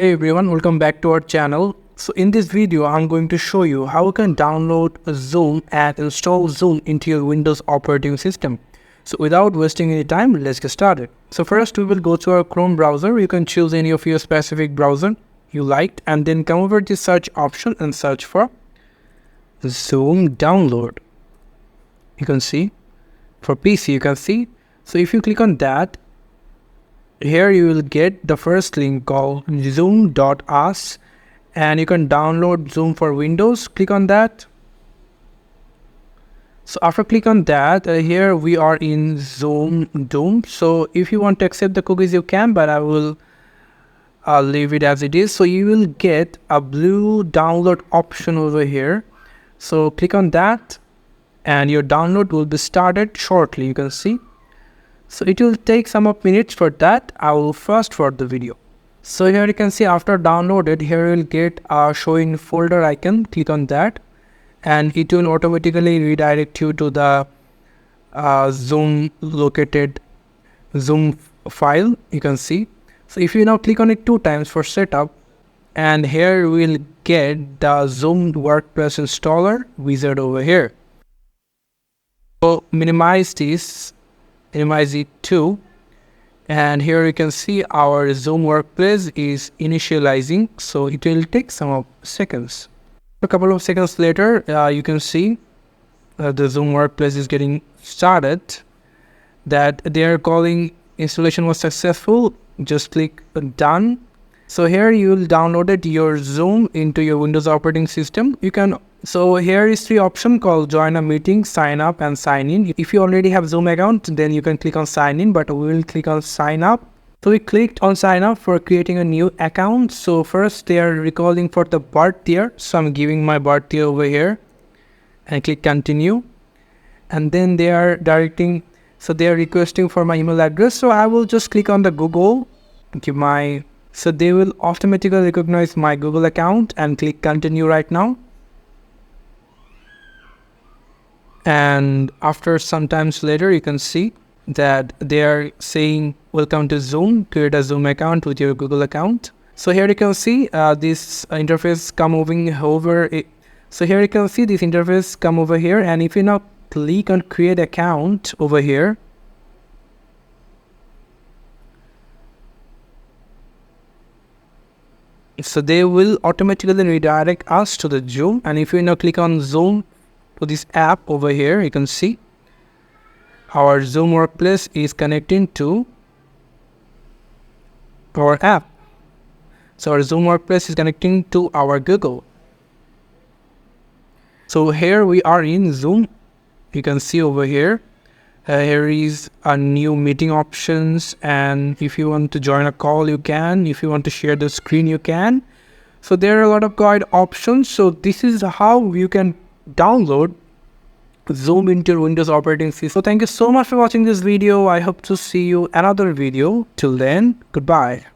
Hey everyone, welcome back to our channel. So in this video, I'm going to show you how you can download Zoom and install Zoom into your Windows operating system. So without wasting any time, let's get started. So first we will go to our Chrome browser. You can choose any of your specific browser you liked and then come over to search option and search for Zoom download. You can see for PC, you can see. So if you click on that, here you will get the first link called zoom.us and you can download Zoom for Windows. Click on that. So after click on that, here we are in Zoom. So if you want to accept the cookies, you can, but I will leave it as it is. So you will get a blue download option over here. So click on that and your download will be started shortly. You can see. So it will take some minutes. For that, I will fast forward the video. So here you can see after downloaded, here you will get a showing folder icon. Click on that and it will automatically redirect you to the Zoom located Zoom file. You can see. So if you now click on it 2 times for setup, and here we will get the Zoom Workplace installer wizard over here. So minimize this. Minimize it too, and here you can see our Zoom Workplace is initializing, so it will take some seconds. A couple of seconds later, you can see the Zoom Workplace is getting started, that they are calling installation was successful. Just click done. So here you will download your Zoom into your Windows operating system. So here is 3 options called join a meeting, sign up and sign in. If you already have Zoom account, then you can click on sign in, but we will click on sign up. So we clicked on sign up for creating a new account. So first they are recalling for the birth year. So I'm giving my birth year over here and click continue. And then they are directing, so they are requesting for my email address. So I will just click on the Google, so they will automatically recognize my Google account and click continue right now. And after some times later, you can see that they are saying welcome to Zoom, create a Zoom account with your Google account. So here you can see this interface come moving over it. So here you can see this interface come over here, and if you now click on create account over here, so they will automatically redirect us to the Zoom. And if you now click on Zoom to this app over here, you can see our Zoom Workplace is connecting to our app. So our Zoom Workplace is connecting to our Google. So here we are in Zoom. You can see over here, here is a new meeting options, and if you want to join a call, you can. If you want to share the screen, you can. So there are a lot of guide options. So this is how you can download Zoom into your Windows operating system. So thank you so much for watching this video. I hope to see you another video. Till then, goodbye.